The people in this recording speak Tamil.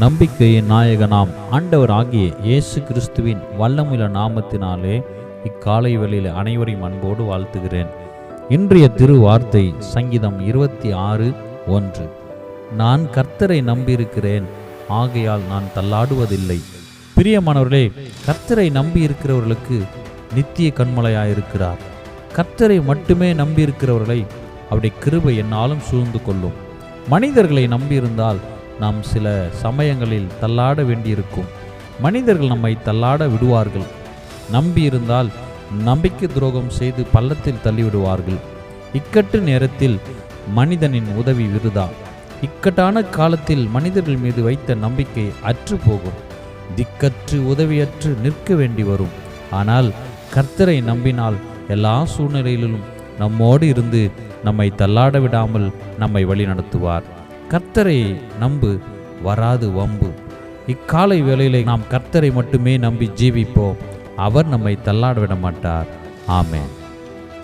நம்பிக்கையின் நாயகனாம் ஆண்டவர் ஆகிய இயேசு கிறிஸ்துவின் வல்லமுள்ள நாமத்தினாலே இக்காலை வேளையில் அனைவரையும் அன்போடு வாழ்த்துகிறேன். இன்றைய திருவார்த்தை சங்கீதம் 26:1. நான் கர்த்தரை நம்பியிருக்கிறேன், ஆகையால் நான் தள்ளாடுவதில்லை. பிரியமானவர்களே, கர்த்தரை நம்பியிருக்கிறவர்களுக்கு நித்திய கண்மலையாயிருக்கிறார். கர்த்தரை மட்டுமே நம்பியிருக்கிறவர்களை அவருடைய கிருபை என்னாலும் சூழ்ந்து கொள்ளும். மனிதர்களை நம்பியிருந்தால் நாம் சில சமயங்களில் தள்ளாட வேண்டியிருக்கும். மனிதர்கள் நம்மை தள்ளாட விடுவார்கள். நம்பியிருந்தால் நம்பிக்கை துரோகம் செய்து பள்ளத்தில் தள்ளிவிடுவார்கள். இக்கட்டு நேரத்தில் மனிதனின் உதவி விருதா. இக்கட்டான காலத்தில் மனிதர்கள் மீது வைத்த நம்பிக்கை அற்று போகும். திக்கற்று உதவியற்று நிற்க வேண்டி வரும். ஆனால் கர்த்தரை நம்பினால் எல்லா சூழ்நிலையிலும் நம்மோடு இருந்து நம்மை தள்ளாட விடாமல் நம்மை வழி நடத்துவார். கர்த்தரை நம்பு, வராது வம்பு. இக்காலை வேளையிலே நாம் கர்த்தரை மட்டுமே நம்பி ஜீவிப்போம். அவர் நம்மை தள்ளாட விட மாட்டார். ஆமென்.